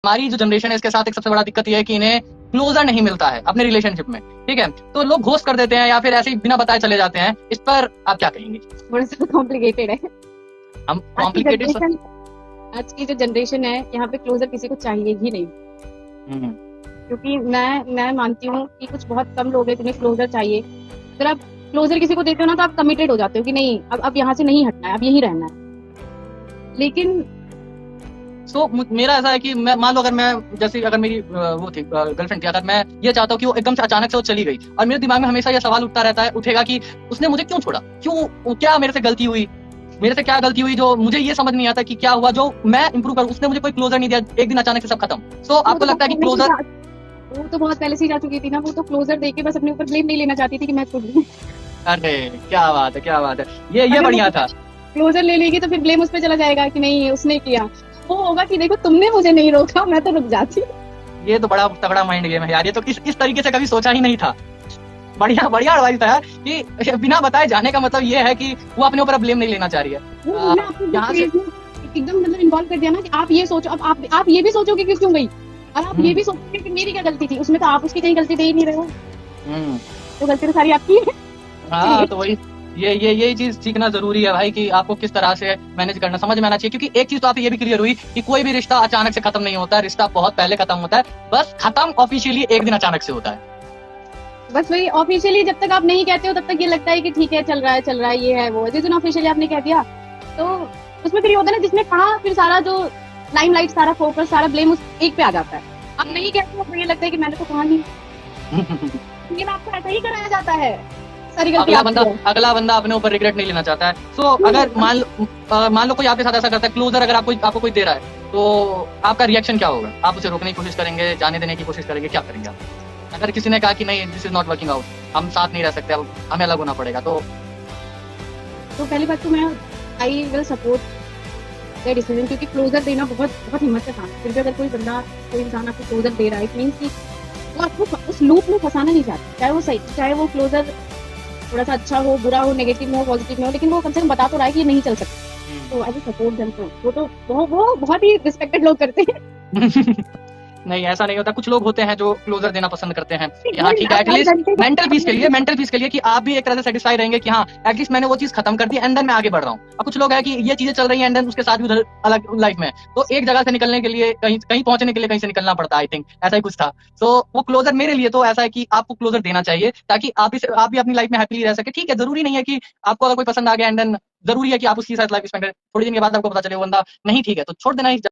हमारी जो जनरेशन है इसके साथ एक सबसे बड़ा दिक्कत ये है कि इन्हें क्लोजर नहीं मिलता है अपने रिलेशनशिप में, ठीक है, तो लोग घोस्ट कर देते हैं या फिर ऐसे ही बिना बताए चले जाते हैं। इस पर आप क्या कहेंगे? थोड़ा सा कॉम्प्लिकेटेड है। हम आज की कॉम्प्लिकेटेड जनरेशन आज की जो जनरेशन है यहाँ पे क्लोजर किसी को चाहिए ही नहीं, क्योंकि मैं मानती हूँ कि कुछ बहुत कम लोग हैं जिन्हें क्लोजर चाहिए। अगर आप क्लोजर किसी को देते हो ना तो आप कमिटेड हो जाते हो कि नहीं अब यहाँ से नहीं हटना है, अब यहीं रहना है। लेकिन मेरा ऐसा है कि मैं मान लो अगर मैं जैसे अगर मेरी वो थी गर्लफ्रेंड थी, अगर मैं ये चाहता हूँ कि वो एकदम से अचानक से वो चली गई और मेरे दिमाग में हमेशा ये सवाल उठेगा कि उसने मुझे क्यों छोड़ा, क्यों, क्या मेरे से गलती हुई, मेरे से क्या गलती हुई जो मुझे ये समझ नहीं आता कि क्या हुआ जो मैं इंप्रूव करूं। उसने मुझे कोई क्लोजर नहीं दिया, एक दिन अचानक से सब खत्म। आपको लगता है कि क्लोजर वो तो बहुत पहले से ही जा चुकी थी ना, वो तो क्लोजर देके बस अपने ऊपर ब्लेम नहीं लेना चाहती थी कि मैं छोड़ दूं। अरे क्या बात है, क्या बात है, ये बढ़िया था। क्लोजर ले लेगी तो फिर ब्लेम उस पर चला जाएगा कि नहीं उसने किया। वो होगा कि देखो तुमने मुझे नहीं रोका, मैं तो रुक जाती। ये तो बड़ा तगड़ा माइंड गेम है यार, ये तो इस तरीके से कभी सोचा ही नहीं था। बढ़िया बढ़िया एडवाइस था यार कि बिना बताए जाने का मतलब ये है कि वो अपने ऊपर ब्लेम नहीं लेना चाह रही है। यहाँ से एकदम मतलब इन्वॉल्व कर दिया ना कि आप ये सोचो, अब आप ये भी सोचोगे कि क्यों गई, और आप ये भी सोचोगे कि मेरी क्या गलती थी उसमें, तो आप उसकी कहीं गलती दे ही नहीं रहे हो, तो गलती तो सारी आपकी है। हाँ तो वही ये चीज सीखना जरूरी है भाई कि आपको किस तरह से मैनेज करना समझ में आना चाहिए। क्योंकि एक चीज तो आप ये भी क्लियर हुई कि कोई भी रिश्ता अचानक से खत्म नहीं होता है, रिश्ता बहुत पहले खत्म होता है, बस खत्म ऑफिशियली एक दिन अचानक से होता है। बस वही ऑफिशियली जब तक आप नहीं कहते हो तब तक ये लगता है कि ठीक है चल रहा है ये है वो। जिस दिन ऑफिशियली आपने कह दिया तो उसमें फिर ये होता है ना, जिसने कहा फिर सारा जो लाइमलाइट, सारा फोकस, सारा ब्लेम उस एक पे आ जाता है। आप नहीं कहते हो तो ये लगता है कि मैंने तो कहा नहीं। लेकिन आपको ऐसा ही कराया जाता है, सारी गलती अगला बंदा अपने ऊपर रिग्रेट नहीं लेना चाहता है। अगर मान लो कोई आपके साथ ऐसा करता है, क्लोजर अगर आपको कोई दे रहा है तो आपका रिएक्शन क्या होगा? आप उसे रोकने की कोशिश करेंगे, जाने देने की कोशिश करेंगे, क्या करेंगे आप? अगर किसी ने कहा कि नहीं this is not working out, हम साथ नहीं रह सकते, अब हमें अलग होना पड़ेगा, तो पहली बात तो मैं I will support the decision, क्योंकि क्लोजर देना बहुत बहुत हिम्मत का काम है। फिर भी अगर कोई इंसान आपको क्लोजर दे रहा है, इट मींस कि वो आपको उस लूप में फंसाना नहीं चाहता, चाहे वो सही, चाहे वो क्लोजर थोड़ा सा अच्छा हो, बुरा हो, नेगेटिव हो, पॉजिटिव हो, लेकिन वो कम से कम बता तो रहा है कि ये नहीं चल सकता। तो आई विल सपोर्ट देम। वो बहुत ही रिस्पेक्टेड लोग करते हैं। नहीं ऐसा नहीं होता, कुछ लोग होते हैं जो क्लोजर देना पसंद करते हैं कि हाँ ठीक है, एटलीस्ट मेंटल पीस के लिए कि आप भी एक तरह से सेटिस्फाई रहेंगे कि हाँ एटलीस्ट मैंने वो चीज खत्म कर दी एंड देन मैं आगे बढ़ रहा हूँ। और कुछ लोग हैं कि ये चीजें चल रही हैं एंड देन उसके साथ भी उधर अलग लाइफ में, तो एक जगह से निकलने के लिए कहीं पहुंचने के लिए कहीं से निकलना पड़ता है। आई थिंक ऐसा ही कुछ था। तो वो क्लोजर मेरे लिए तो ऐसा है कि आपको क्लोजर देना चाहिए ताकि आप भी अपनी लाइफ में हैप्पीली रह सके। ठीक है, जरूरी नहीं है कि आपको अगर कोई पसंद आ गया एंड देन जरूरी है कि आप उसके साथ लाइफ स्पेंड करें, थोड़ी दिन के बाद आपको पता चले वो बंदा नहीं ठीक है तो छोड़ देना ही